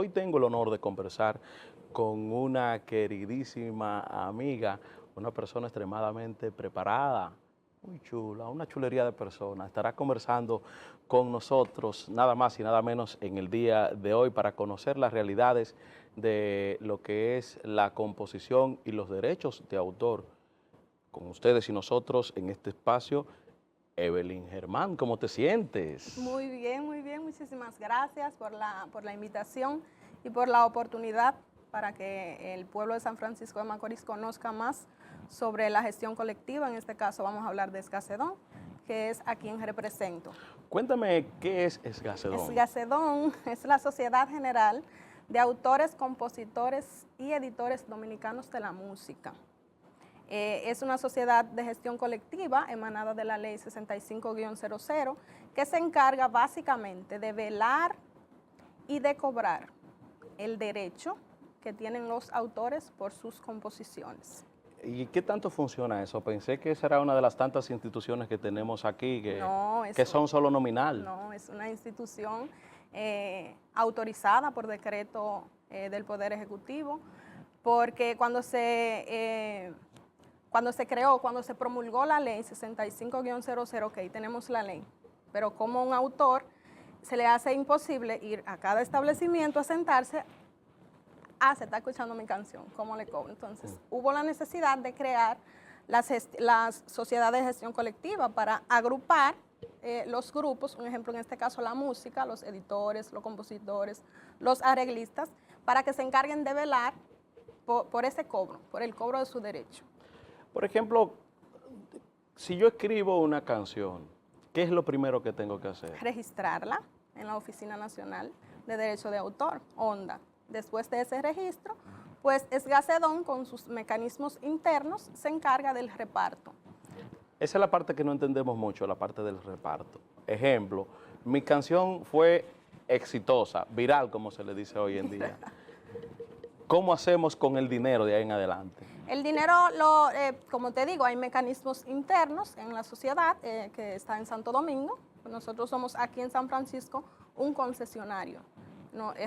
Hoy tengo el honor de conversar con una queridísima amiga, una persona extremadamente preparada, muy chula, una chulería de persona. Estará conversando con nosotros nada más y nada menos en el día de hoy para conocer las realidades de lo que es la composición y los derechos de autor. Con ustedes y nosotros en este espacio, Evelyn Germán, ¿cómo te sientes? Muy bien, muy bien. Muchísimas gracias por la invitación y por la oportunidad para que el pueblo de San Francisco de Macorís conozca más sobre la gestión colectiva. En este caso vamos a hablar de Esgacedón, que es a quien represento. Cuéntame, ¿qué es Esgacedón? Esgacedón es la Sociedad General de Autores, Compositores y Editores Dominicanos de la Música. Es una sociedad de gestión colectiva emanada de la Ley 65-00, que se encarga básicamente de velar y de cobrar el derecho que tienen los autores por sus composiciones. ¿Y qué tanto funciona eso? Pensé que esa era una de las tantas instituciones que tenemos aquí que son solo nominal. No, es una institución autorizada por decreto del Poder Ejecutivo, porque cuando se promulgó la ley 65-00, ok, tenemos la ley, pero como un autor se le hace imposible ir a cada establecimiento a sentarse, se está escuchando mi canción, ¿cómo le cobro? Entonces, hubo la necesidad de crear las sociedades de gestión colectiva para agrupar los grupos, un ejemplo en este caso la música, los editores, los compositores, los arreglistas, para que se encarguen de velar por ese cobro, por el cobro de su derecho. Por ejemplo, si yo escribo una canción, ¿qué es lo primero que tengo que hacer? Registrarla en la Oficina Nacional de Derecho de Autor, ONDA. Después de ese registro, pues Esgacedón, con sus mecanismos internos, se encarga del reparto. Esa es la parte que no entendemos mucho, la parte del reparto. Ejemplo, mi canción fue exitosa, viral, como se le dice hoy en día. ¿Cómo hacemos con el dinero de ahí en adelante? El dinero, como te digo, hay mecanismos internos en la sociedad que está en Santo Domingo. Nosotros somos aquí en San Francisco un concesionario.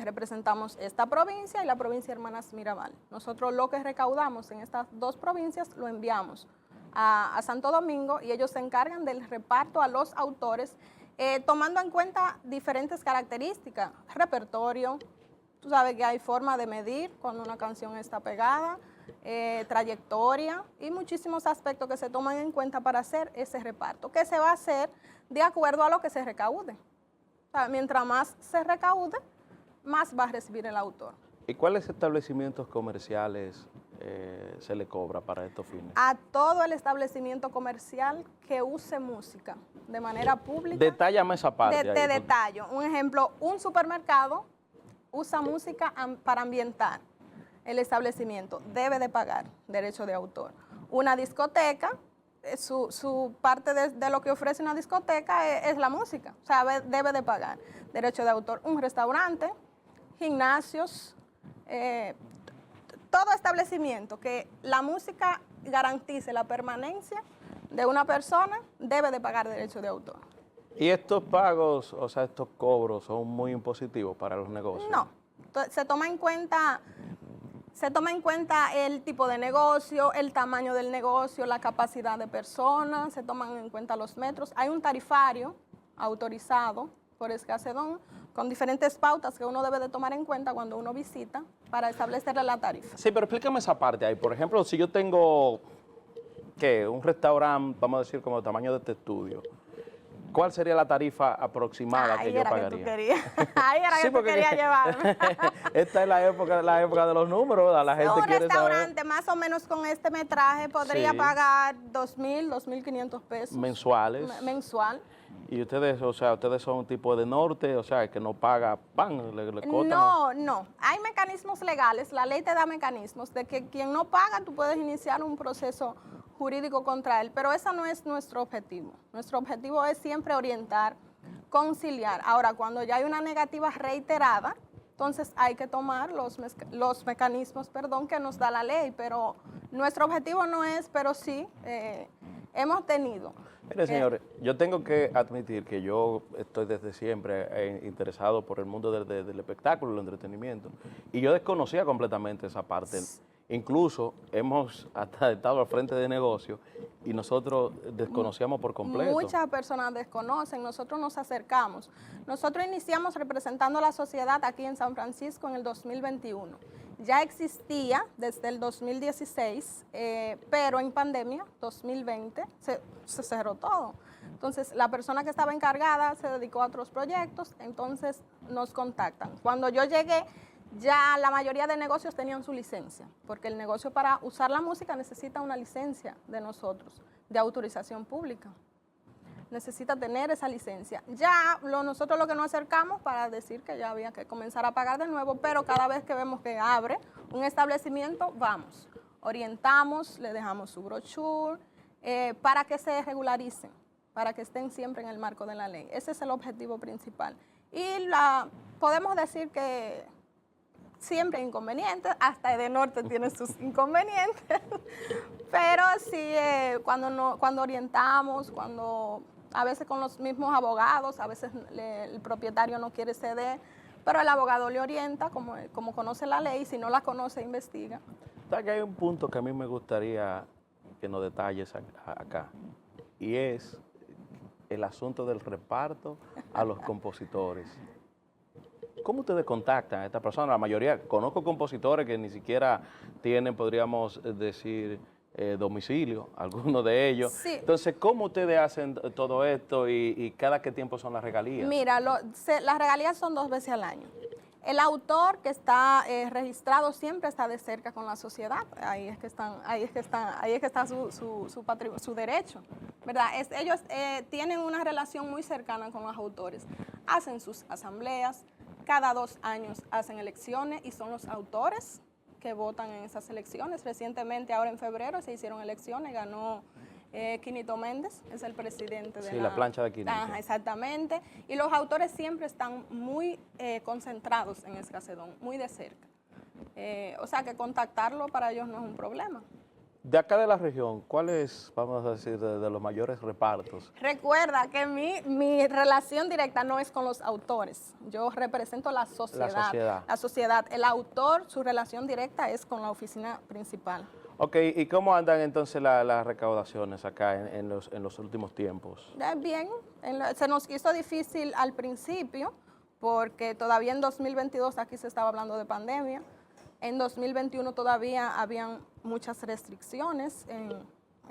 Representamos esta provincia y la provincia de Hermanas Mirabal. Nosotros lo que recaudamos en estas dos provincias lo enviamos a Santo Domingo y ellos se encargan del reparto a los autores, tomando en cuenta diferentes características, repertorio. Tú sabes que hay forma de medir cuando una canción está pegada, trayectoria y muchísimos aspectos que se toman en cuenta para hacer ese reparto, que se va a hacer de acuerdo a lo que se recaude. O sea, mientras más se recaude, más va a recibir el autor. ¿Y cuáles establecimientos comerciales se le cobra para estos fines? A todo el establecimiento comercial que use música de manera pública. Detállame esa parte. Te detallo. Un ejemplo, un supermercado usa música para ambientar el establecimiento, debe de pagar derecho de autor. Una discoteca, su parte de lo que ofrece una discoteca es la música, o sea, debe de pagar derecho de autor. Un restaurante, gimnasios, todo establecimiento que la música garantice la permanencia de una persona debe de pagar derecho de autor. ¿Y estos pagos, o sea, estos cobros son muy impositivos para los negocios? No, se toma en cuenta el tipo de negocio, el tamaño del negocio, la capacidad de personas, se toman en cuenta los metros. Hay un tarifario autorizado por Esgacedón con diferentes pautas que uno debe de tomar en cuenta cuando uno visita para establecerle la tarifa. Sí, pero explícame esa parte ahí. Por ejemplo, si yo tengo, ¿qué? Un restaurante, vamos a decir, como el tamaño de este estudio, ¿cuál sería la tarifa aproximada que yo pagaría? Ahí era que tú querías llevarme. Esta es la época de los números, ¿verdad? La gente Un quiere restaurante saber. más o menos con este metraje podría pagar 2.000, 2.500 pesos. Mensuales. Mensual. Y ustedes, o sea, ustedes son un tipo de norte, o sea, que no paga pan, le cotan. No. Hay mecanismos legales, la ley te da mecanismos de que quien no paga, tú puedes iniciar un proceso jurídico contra él, pero ese no es nuestro objetivo. Nuestro objetivo es siempre orientar, conciliar. Ahora, cuando ya hay una negativa reiterada, entonces hay que tomar los mecanismos que nos da la ley, pero nuestro objetivo no es, pero sí, hemos tenido. Mire, señores, yo tengo que admitir que yo estoy desde siempre interesado por el mundo del espectáculo, el entretenimiento, y yo desconocía completamente esa parte. Incluso hemos hasta estado al frente de negocios y nosotros desconocíamos por completo. Muchas personas desconocen, nosotros nos acercamos. Nosotros iniciamos representando a la sociedad aquí en San Francisco en el 2021. Ya existía desde el 2016, pero en pandemia, 2020, se cerró todo. Entonces, la persona que estaba encargada se dedicó a otros proyectos, entonces nos contactan. Cuando yo llegué, ya la mayoría de negocios tenían su licencia, porque el negocio para usar la música necesita una licencia de nosotros, de autorización pública. Necesita tener esa licencia. Ya nosotros lo que nos acercamos para decir que ya había que comenzar a pagar de nuevo, pero cada vez que vemos que abre un establecimiento, vamos, orientamos, le dejamos su brochure, para que se regularicen, para que estén siempre en el marco de la ley. Ese es el objetivo principal. Y podemos decir que siempre hay inconvenientes, hasta Edenorte tiene sus inconvenientes, pero sí, cuando orientamos, a veces con los mismos abogados, a veces el propietario no quiere ceder, pero el abogado le orienta, como conoce la ley, si no la conoce, investiga. Que hay un punto que a mí me gustaría que nos detalles acá, y es el asunto del reparto a los compositores. ¿Cómo ustedes contactan a esta persona? La mayoría, conozco compositores que ni siquiera tienen, podríamos decir, domicilio, algunos de ellos. Sí. Entonces, ¿cómo ustedes hacen todo esto y cada qué tiempo son las regalías? Mira, las regalías son 2 veces al año. El autor que está registrado siempre está de cerca con la sociedad, ahí es que está su derecho, ¿verdad? Ellos tienen una relación muy cercana con los autores, hacen sus asambleas, cada 2 años hacen elecciones y son los autores que votan en esas elecciones. Recientemente, ahora en febrero, se hicieron elecciones, ganó Quinito Méndez, es el presidente de la plancha de Quinito. Ajá, exactamente. Y los autores siempre están muy concentrados en Escacedón, muy de cerca. O sea que contactarlo para ellos no es un problema. De acá de la región, ¿cuál es, vamos a decir, de los mayores repartos? Recuerda que mi relación directa no es con los autores. Yo represento la sociedad. La sociedad. El autor, su relación directa es con la oficina principal. Ok, ¿y cómo andan entonces las recaudaciones acá en los últimos tiempos? Bien, se nos hizo difícil al principio porque todavía en 2022 aquí se estaba hablando de pandemia. En 2021 todavía habían muchas restricciones en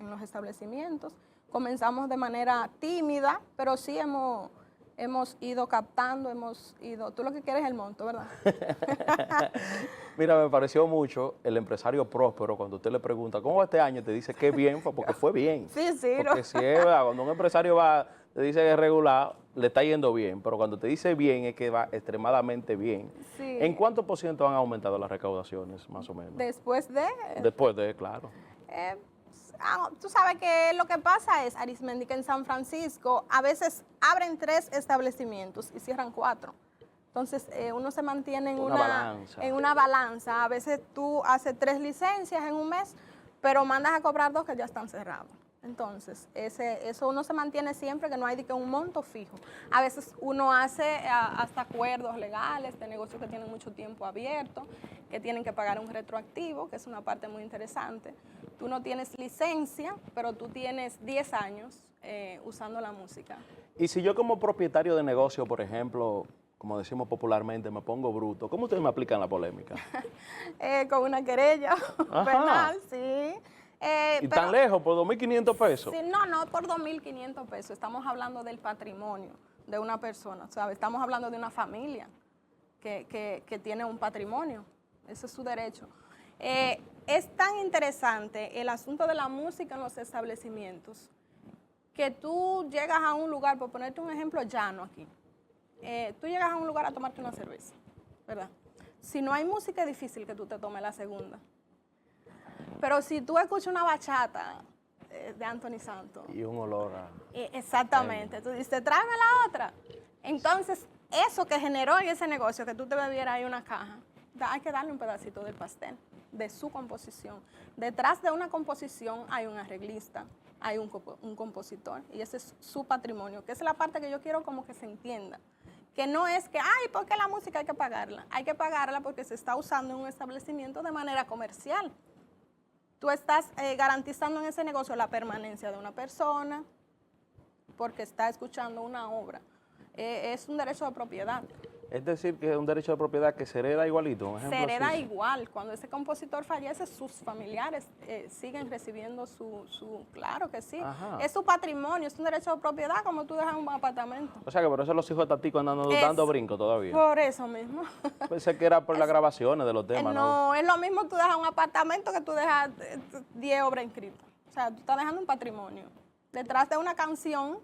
los establecimientos. Comenzamos de manera tímida, pero sí hemos ido captando, tú lo que quieres es el monto, ¿verdad? Mira, me pareció mucho el empresario próspero, cuando usted le pregunta, ¿cómo va este año? Te dice que bien, porque fue bien. Sí, sí. Porque si es, cuando un empresario te dice que es regular, le está yendo bien, pero cuando te dice bien es que va extremadamente bien. Sí. ¿En cuánto por ciento han aumentado las recaudaciones, más o menos? Después de, claro. Tú sabes que lo que pasa es, Arismendi, que en San Francisco a veces abren 3 establecimientos y cierran 4. Entonces, uno se mantiene en una balanza. A veces tú haces 3 licencias en un mes, pero mandas a cobrar 2 que ya están cerrados. Entonces, eso uno se mantiene siempre, que no hay un monto fijo. A veces uno hace hasta acuerdos legales de negocios que tienen mucho tiempo abierto, que tienen que pagar un retroactivo, que es una parte muy interesante. Tú no tienes licencia, pero tú tienes 10 años usando la música. Y si yo como propietario de negocio, por ejemplo, como decimos popularmente, me pongo bruto, ¿cómo ustedes me aplican la polémica? Con una querella penal, sí. ¿Y tan lejos, por 2.500 pesos? Sí, no por 2.500 pesos. Estamos hablando del patrimonio de una persona, ¿sabes? Estamos hablando de una familia que tiene un patrimonio. Ese es su derecho. Es tan interesante el asunto de la música en los establecimientos que tú llegas a un lugar, por ponerte un ejemplo llano aquí, tú llegas a un lugar a tomarte una cerveza, ¿verdad? Si no hay música es difícil que tú te tomes la segunda. Pero si tú escuchas una bachata de Anthony Santos. Y un olor a... Exactamente. Tú dices, tráeme la otra. Entonces, eso que generó en ese negocio, que tú te bebieras ahí una caja, hay que darle un pedacito del pastel. de su composición. Detrás de una composición hay un arreglista, hay un compositor, y ese es su patrimonio, que es la parte que yo quiero como que se entienda. Que no es que, ay, ¿por qué la música hay que pagarla? Hay que pagarla porque se está usando en un establecimiento de manera comercial. Tú estás garantizando en ese negocio la permanencia de una persona porque está escuchando una obra. Es un derecho de propiedad. Es decir, que es un derecho de propiedad que se hereda igualito. Un ejemplo, Se hereda sí. igual. Cuando ese compositor fallece, sus familiares siguen recibiendo claro que sí. Ajá. Es su patrimonio, es un derecho de propiedad como tú dejas un apartamento. O sea que por eso los hijos de Tatico andan dando brinco todavía. Por eso mismo. Pensé que era por las grabaciones de los temas, ¿no? No, es lo mismo tú dejas un apartamento que tú dejas 10 obras inscritas. O sea, tú estás dejando un patrimonio. Detrás de una canción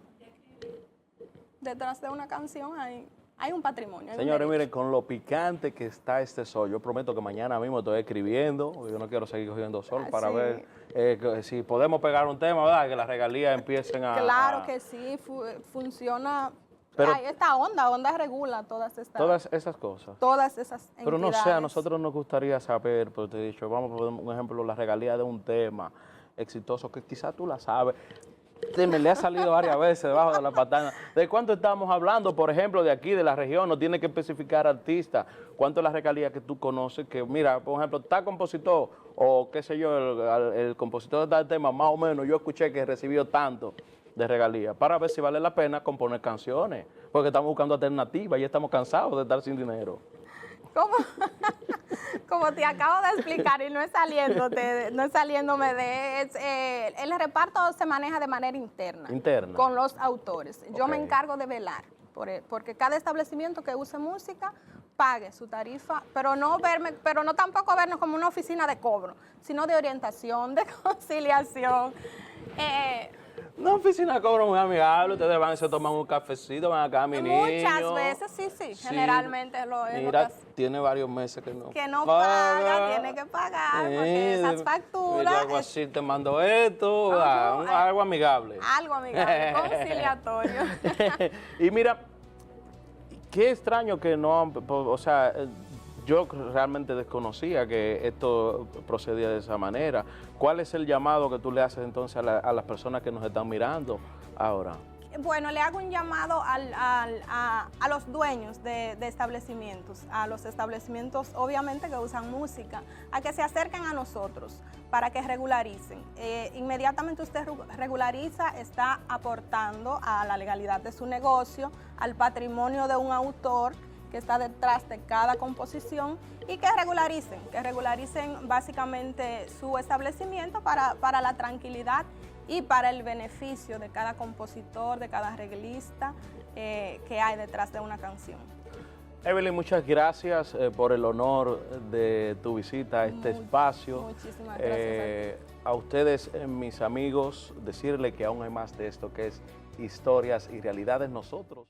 hay un patrimonio. Señores, miren, con lo picante que está este sol, yo prometo que mañana mismo estoy escribiendo, porque yo no quiero seguir cogiendo sol para sí. ver si podemos pegar un tema, ¿verdad? Que las regalías empiecen a... Claro que sí, funciona. Pero, hay esta onda regula todas esas cosas. Todas esas entidades. Pero no sé, a nosotros nos gustaría saber, porque te he dicho, vamos a poner un ejemplo, la regalía de un tema exitoso, que quizás tú la sabes. Me le ha salido varias veces debajo de la patana. ¿De cuánto estamos hablando? Por ejemplo, de aquí, de la región, no tiene que especificar artista. ¿Cuánto es la regalía que tú conoces? Que mira, por ejemplo, está compositor, o qué sé yo, el compositor de tal tema, más o menos, yo escuché que recibió tanto de regalía, para ver si vale la pena componer canciones, porque estamos buscando alternativas y estamos cansados de estar sin dinero. ¿Cómo? Como te acabo de explicar y no es saliéndome el reparto se maneja de manera interna. Con los autores. Yo me encargo de velar, porque cada establecimiento que use música pague su tarifa, pero no tampoco vernos como una oficina de cobro, sino de orientación, de conciliación. Una oficina de cobro muy amigable, ustedes van y se toman un cafecito, van acá, mi niño. Muchas veces, sí, generalmente es lo Mira, que tiene varios meses que no paga, tiene que pagar, porque esas facturas... Y algo así, te mando esto, algo amigable. Algo amigable, conciliatorio. Y mira, qué extraño que no, o sea, yo realmente desconocía que esto procedía de esa manera. ¿Cuál es el llamado que tú le haces entonces a las personas que nos están mirando ahora? Bueno, le hago un llamado a los dueños de establecimientos, a los establecimientos obviamente que usan música, a que se acerquen a nosotros para que regularicen. Inmediatamente usted regulariza, está aportando a la legalidad de su negocio, al patrimonio de un autor que está detrás de cada composición, y que regularicen básicamente su establecimiento para la tranquilidad y para el beneficio de cada compositor, de cada arreglista que hay detrás de una canción. Evelyn, muchas gracias por el honor de tu visita a este espacio. Muchísimas gracias a ustedes, mis amigos, decirle que aún hay más de esto que es historias y realidades nosotros.